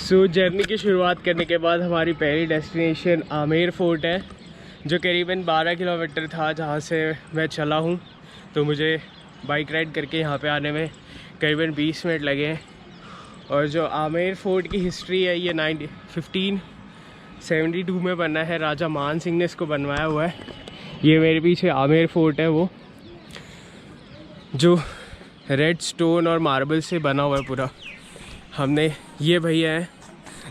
सो journey की शुरुआत करने के बाद हमारी पहली डेस्टिनेशन आमेर फोर्ट है, जो करीबन 12 किलोमीटर था जहाँ से मैं चला हूँ। तो मुझे बाइक राइड करके यहाँ पे आने में करीबन 20 मिनट लगे हैं। और जो आमेर फोर्ट की हिस्ट्री है ये 1572 में बना है। राजा मान सिंह ने इसको बनवाया हुआ है। ये मेरे पीछे आमेर फोर्ट है, वो जो रेड स्टोन और मार्बल से बना हुआ है पूरा। हमने ये भैया हैं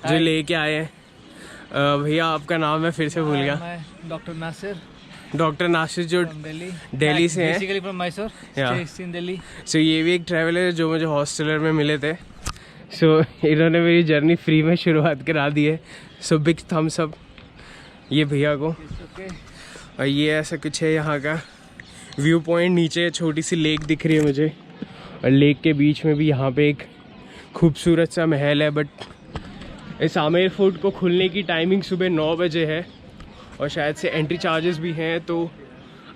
जो लेके आए हैं। भैया आपका नाम मैं फिर से भूल गया। डॉक्टर नासिर। डॉक्टर नासिर जो दिल्ली से हैं। बेसिकली फ्रॉम मैसूर, स्टेज इन दिल्ली। सो ये भी एक ट्रैवलर है जो मुझे हॉस्टलर में मिले थे। सो इन्होंने मेरी जर्नी फ्री में शुरुआत करा दी है। सो बिग थम्स अप ये भैया को। और ये ऐसा कुछ है यहाँ का व्यू पॉइंट। नीचे छोटी सी लेक दिख रही है मुझे, और लेक के बीच में भी यहाँ पे एक खूबसूरत सा महल है। बट इस आमेर फोर्ट को खुलने की टाइमिंग सुबह 9 बजे है, और शायद से एंट्री चार्जेस भी हैं। तो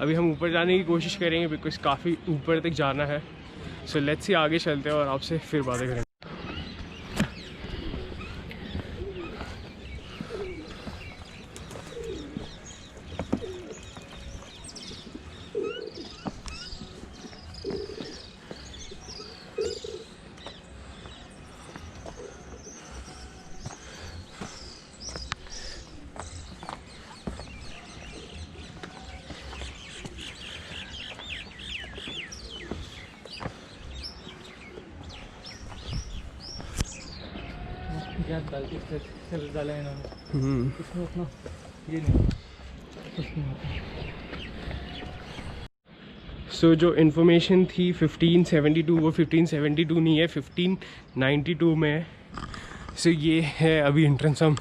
अभी हम ऊपर जाने की कोशिश करेंगे बिकॉज काफ़ी ऊपर तक जाना है। सो लेट्स सी आगे चलते हैं और आपसे फिर बातें करेंगे। सो जो इन्फॉर्मेशन थी 1572, वो 1572 नहीं है, 1592 में है। सो ये है अभी एंट्रेंस। हम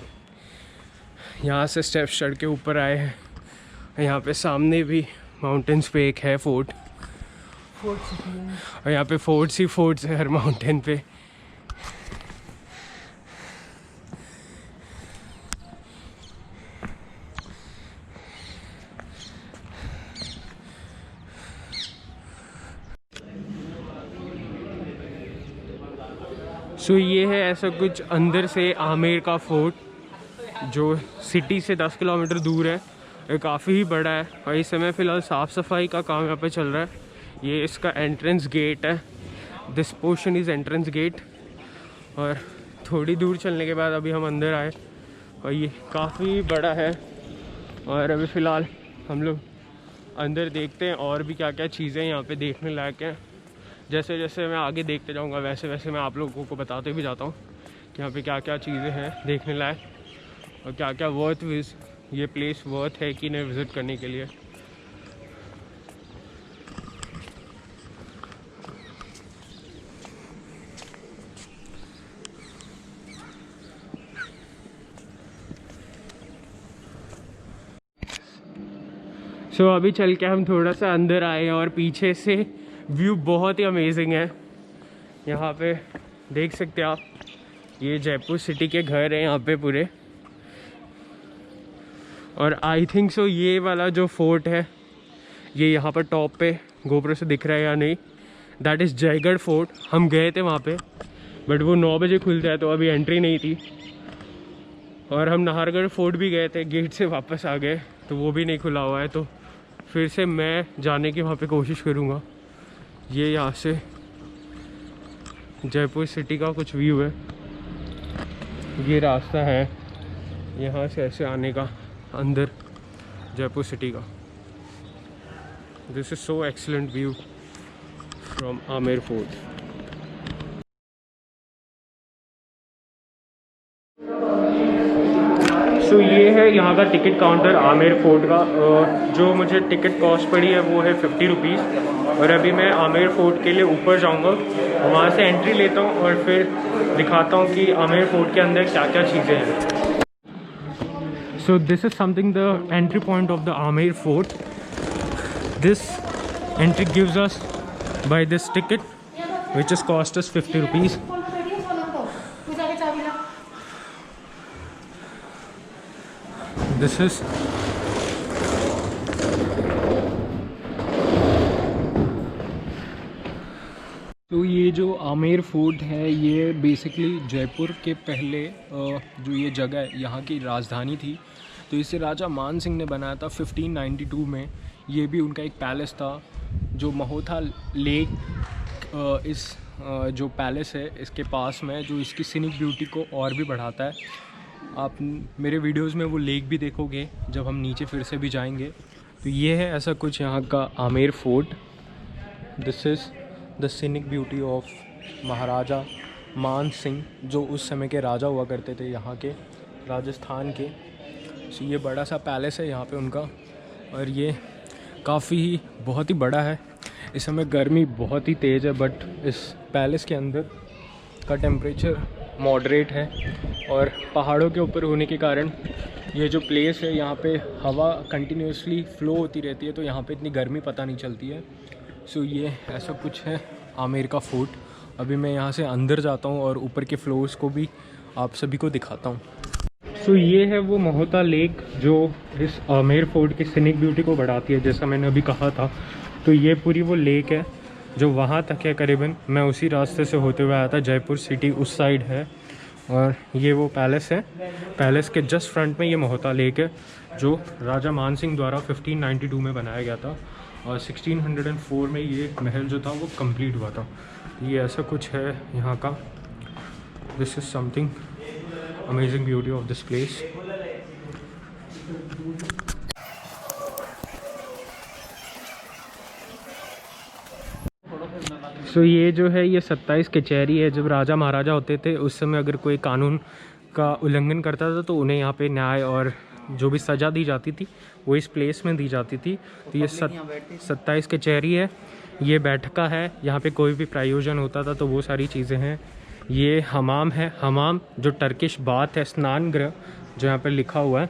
यहाँ से स्टेप्स चढ़ के ऊपर आए हैं। यहाँ पे सामने भी माउंटेन्स पे एक है फोर्ट सिटी है। और यहाँ पे फोर्ट्स है हर माउंटेन पे। सो ये है ऐसा कुछ अंदर से आमेर का फोर्ट, जो सिटी से 10 किलोमीटर दूर है। ये काफ़ी ही बड़ा है, और इस समय फ़िलहाल साफ़ सफाई का काम यहाँ पे चल रहा है। ये इसका एंट्रेंस गेट है। This portion is entrance gate. और थोड़ी दूर चलने के बाद अभी हम अंदर आए, और ये काफ़ी बड़ा है। और अभी फ़िलहाल हम लोग अंदर देखते हैं और भी क्या क्या चीज़ें यहाँ पे देखने लायक हैं। जैसे जैसे मैं आगे देखते जाऊँगा वैसे वैसे मैं आप लोगों को बताते भी जाता हूँ कि यहाँ पे क्या क्या चीज़ें हैं देखने लायक, और क्या क्या ये प्लेस वर्थ है कि नहीं विज़िट करने के लिए। सो अभी चल के हम थोड़ा सा अंदर आए, और पीछे से व्यू बहुत ही अमेजिंग है। यहाँ पे देख सकते हैं आप, ये जयपुर सिटी के घर हैं यहाँ पे पूरे। और आई थिंक सो ये वाला जो फोर्ट है, ये यहाँ पर टॉप पे गोप्रो से दिख रहा है या नहीं, दैट इज़ जयगढ़ फोर्ट। हम गए थे वहाँ पे, बट वो 9 बजे खुलता है तो अभी एंट्री नहीं थी। और हम नाहरगढ़ फोर्ट भी गए थे, गेट से वापस आ गए तो वो भी नहीं खुला हुआ है। तो फिर से मैं जाने की वहाँ पे कोशिश करूँगा। ये यहाँ से जयपुर सिटी का कुछ व्यू है। ये रास्ता है यहाँ से ऐसे आने का अंदर जयपुर सिटी का। This is so excellent view from Amer Fort. So ये है यहाँ का टिकट काउंटर आमेर फोर्ट का। जो मुझे टिकट कॉस्ट पड़ी है वो है 50 रुपीज़। और अभी मैं आमेर फोर्ट के लिए ऊपर जाऊँगा, वहाँ से एंट्री लेता हूँ और फिर दिखाता हूँ कि आमेर फोर्ट के अंदर क्या क्या चीज़ें हैं। So this is something the entry point of the Amer Fort. This entry gives us by this ticket, which has cost us 50 rupees. This is तो ये जो आमेर फोर्ट है ये बेसिकली जयपुर के पहले जो ये जगह है यहाँ की राजधानी थी। तो इसे राजा मान सिंह ने बनाया था 1592 में। ये भी उनका एक पैलेस था जो महोथा लेक इस जो पैलेस है इसके पास में, जो इसकी सीनिक ब्यूटी को और भी बढ़ाता है। आप मेरे वीडियोस में वो लेक भी देखोगे जब हम नीचे फिर से भी जाएंगे। तो ये है ऐसा कुछ यहाँ का Amer Fort. This is the scenic beauty of Maharaja Man Singh, जो उस समय के राजा हुआ करते थे यहाँ के राजस्थान के। तो ये बड़ा सा पैलेस है यहाँ पे उनका, और ये काफ़ी बहुत ही बड़ा है। इस समय गर्मी बहुत ही तेज़ है, बट इस पैलेस के अंदर का टेम्परेचर मॉडरेट है। और पहाड़ों के ऊपर होने के कारण ये जो प्लेस है यहाँ पे हवा कंटिन्यूसली फ़्लो होती रहती है, तो यहाँ पे इतनी गर्मी पता नहीं चलती है। सो ये ऐसा कुछ है आमेर का फोर्ट। अभी मैं यहाँ से अंदर जाता हूँ और ऊपर के फ्लोर्स को भी आप सभी को दिखाता हूँ। सो ये है वो महोता लेक जो इस आमेर फोर्ट की सीनिक ब्यूटी को बढ़ाती है, जैसा मैंने अभी कहा था। तो ये पूरी वो लेक है जो वहाँ तक है करीबन। मैं उसी रास्ते से होते हुए आया था, जयपुर सिटी उस साइड है। और ये वो पैलेस है, पैलेस के जस्ट फ्रंट में ये महोता लेक है जो राजा मान सिंह द्वारा 1592 में बनाया गया था, और 1604 में ये महल जो था वो कंप्लीट हुआ था। ये ऐसा कुछ है यहाँ का। This is something amazing beauty of this place. So ये जो है ये 27 कचहरी है। जब राजा महाराजा होते थे उस समय अगर कोई कानून का उल्लंघन करता था तो उन्हें यहाँ पे न्याय और जो भी सज़ा दी जाती थी वो इस प्लेस में दी जाती थी। तो ये 27 कचहरी है। ये बैठका है, यहाँ पे कोई भी प्रायोजन होता था तो वो सारी चीज़ें हैं। ये हमाम है, हमाम जो टर्किश बात है, स्नान गृह जो यहाँ पे लिखा हुआ है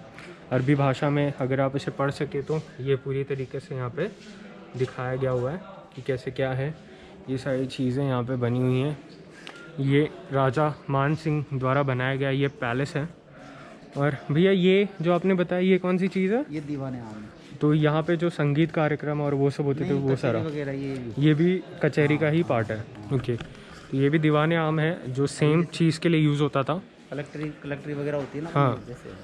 अरबी भाषा में। अगर आप इसे पढ़ सके तो ये पूरी तरीके से यहाँ पे दिखाया गया हुआ है कि कैसे क्या है। ये सारी चीज़ें यहाँ पे बनी हुई हैं। ये राजा मान सिंह द्वारा बनाया गया ये पैलेस है। और भैया ये जो आपने बताया ये कौन सी चीज़ है? ये दीवाने आम है। तो यहाँ पे जो संगीत कार्यक्रम और वो सब होते थे वो सारा ये भी कचहरी का ही पार्ट है। ओके, तो ये भी दीवाने आम है जो सेम चीज़ के लिए यूज़ होता था। कलेक्ट्री वगैरह होती है ना। हाँ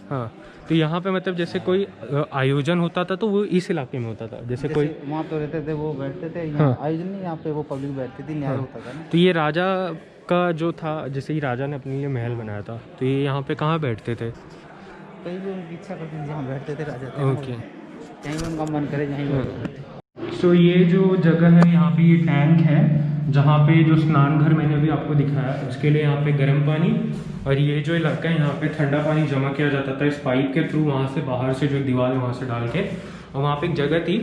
हाँ। तो यहाँ पे मतलब जैसे कोई आयोजन होता था तो वो इस इलाके में होता था। जैसे कोई वहाँ पे रहते थे वो बैठते थे। हाँ। आयोजन नहीं, यहाँ पे वो पब्लिक बैठती थी, न्याय होता था ना। तो ये राजा का जो था, जैसे ही राजा ने अपने लिए महल बनाया था तो ये यहाँ पे कहाँ बैठते थे? कहीं भी उनकी इच्छा करती थी जहाँ बैठते थे राजा थे। ओके, कहीं भी उनका मन करे यहीं बैठते। सो ये जो जगह है यहाँ पे ये टैंक है जहाँ पे जो स्नान घर मैंने भी आपको दिखाया उसके लिए यहाँ पे गर्म पानी, और ये जो इलाका है यहाँ पे ठंडा पानी जमा किया जाता था इस पाइप के थ्रू, वहाँ से बाहर से जो दीवार है वहाँ से डाल के। और वहाँ पे एक जगह थी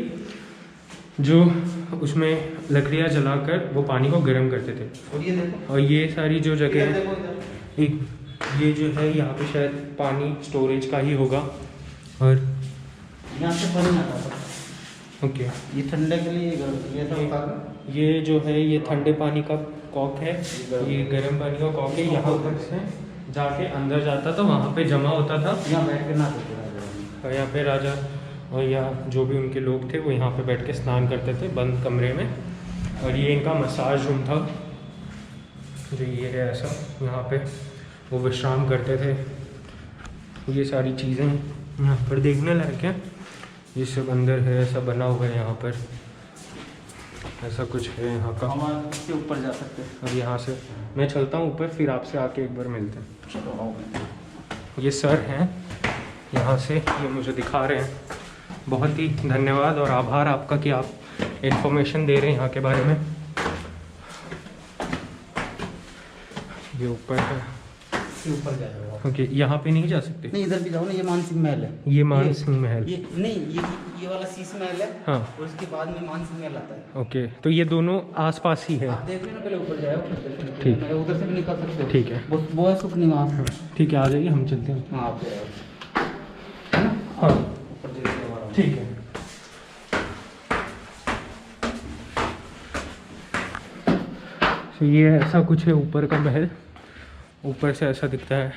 जो उसमें लकड़ियाँ जलाकर वो पानी को गर्म करते थे। और ये सारी जो जगह है एक ये जो है यहाँ पे शायद पानी स्टोरेज का ही होगा। और यहाँ से पानी आता था। ओके, ये ठंडे के लिए ये जो है ये ठंडे पानी का कॉक है, ये गर्म पानी का कॉक है। यहाँ तक से जाके अंदर जाता था, वहाँ पे जमा होता था। यहाँ बैठ के नहाते थे और यहाँ पे राजा और या जो भी उनके लोग थे वो यहाँ पे बैठ के स्नान करते थे बंद कमरे में। और ये इनका मसाज रूम था जो ये है ऐसा, यहाँ पे वो विश्राम करते थे। ये सारी चीज़ें यहाँ पर देखने लायक है। ये सब अंदर है, ऐसा बना हुआ है यहाँ पर, ऐसा कुछ है यहाँ का। हम इसके ऊपर जा सकते हैं। अब यहाँ से मैं चलता हूँ ऊपर, फिर आपसे आके एक बार मिलते हैं। ये सर हैं यहाँ से, ये मुझे दिखा रहे हैं। बहुत ही धन्यवाद और आभार आपका कि आप इन्फॉर्मेशन दे रहे हैं यहाँ के बारे में। ये ऊपर है, ऊपर जाएगा। ओके, यहाँ पे नहीं जा सकते? नहीं, इधर भी जाओ ना, ये मान सिंह महल है। ये मान सिंह महल, ये नहीं, ये वाला शीश महल है। हाँ, और उसके बाद में मान सिंह महल आता है। ओके, तो ये दोनों आसपास ही है। आप देख लेना, पहले ऊपर जाओ। ठीक, उधर से भी निकल सकते हो। ठीक है, वो है सुख निवास। ठीक है, आ जाइए, हम चलते हैं। हाँ, आप हाँ, ऊपर जाइए। ठीक है। तो ये ऐसा कुछ है ऊपर का महल, ऊपर से ऐसा दिखता है।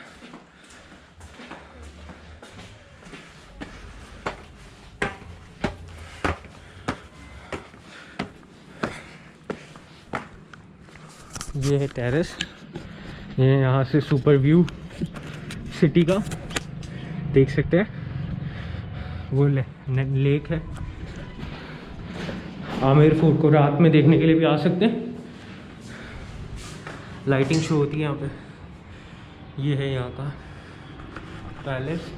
ये है टेरेस, ये यहाँ से सुपर व्यू सिटी का देख सकते हैं। वो लेक है। आमेर फोर्ट को रात में देखने के लिए भी आ सकते हैं, लाइटिंग शो होती है यहाँ पे। ये है यहाँ का पैलेस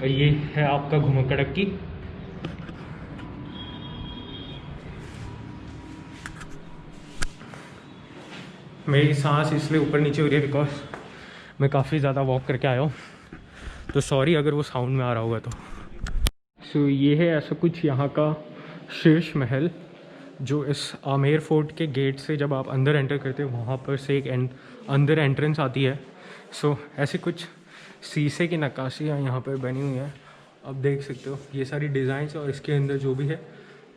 और ये है आपका घुमक्कड़क्की। मेरी सांस इसलिए ऊपर नीचे हो रही है बिकॉज मैं काफ़ी ज़्यादा वॉक करके आया हूँ, तो सॉरी अगर वो साउंड में आ रहा होगा तो। सो ये है ऐसा कुछ यहाँ का शीर्ष महल, जो इस आमेर फोर्ट के गेट से जब आप अंदर एंटर करते हो वहाँ पर से एक अंदर एंट्रेंस आती है। सो ऐसे कुछ शीशे की नक्काशियाँ यहाँ पर बनी हुई हैं, आप देख सकते हो ये सारी डिज़ाइंस, और इसके अंदर जो भी है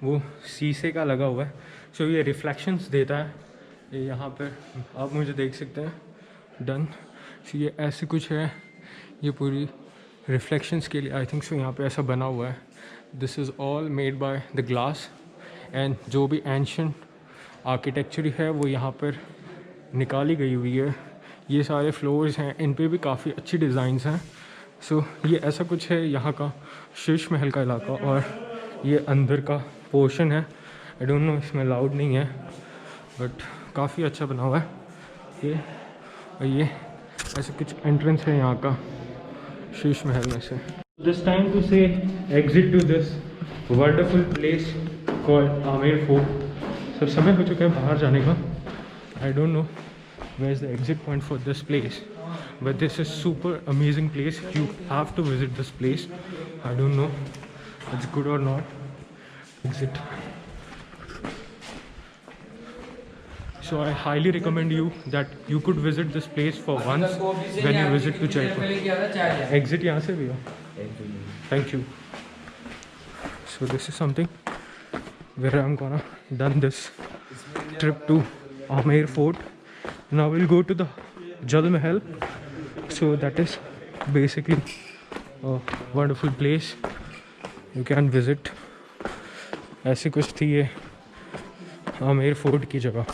वो शीशे का लगा हुआ है। सो ये रिफ्लेक्शंस देता है, ये यहाँ पर आप मुझे देख सकते हैं। डन। सो ये ऐसे कुछ है, ये पूरी रिफ्लेक्शंस के लिए आई थिंक सो यहाँ पे ऐसा बना हुआ है। This is all made by the glass, and जो भी एंशिएंट आर्किटेक्चर है वो यहाँ पर निकाली गई हुई है। ये सारे फ्लोर्स हैं, इन पे भी काफ़ी अच्छी डिज़ाइंस हैं। सो ये ऐसा कुछ है यहाँ का शीर्ष महल का इलाका, और ये अंदर का पोर्शन है। आई डोंट नो, इसमें लाउड नहीं है बट काफ़ी अच्छा बना हुआ है ये। और ये ऐसे कुछ एंट्रेंस है यहाँ का शीर्ष महल में से। This time to say exit to this wonderful place called Amer Fort. सब समय हो चुका है बाहर जाने का। I don't know where is the exit point for this place, but this is super amazing place. You have to visit this place. I don't know it's good और not. Exit. So I highly recommend you that you could visit this place for once when you visit to Jaipur. Exit यहाँ से भी हो। Thank you. So this is something where I'm gonna done this trip to Amer Fort. Now we'll go to the Jal Mahal. So that is basically a wonderful place you can visit. ऐसी कुछ थी ये Amer fort की जगह।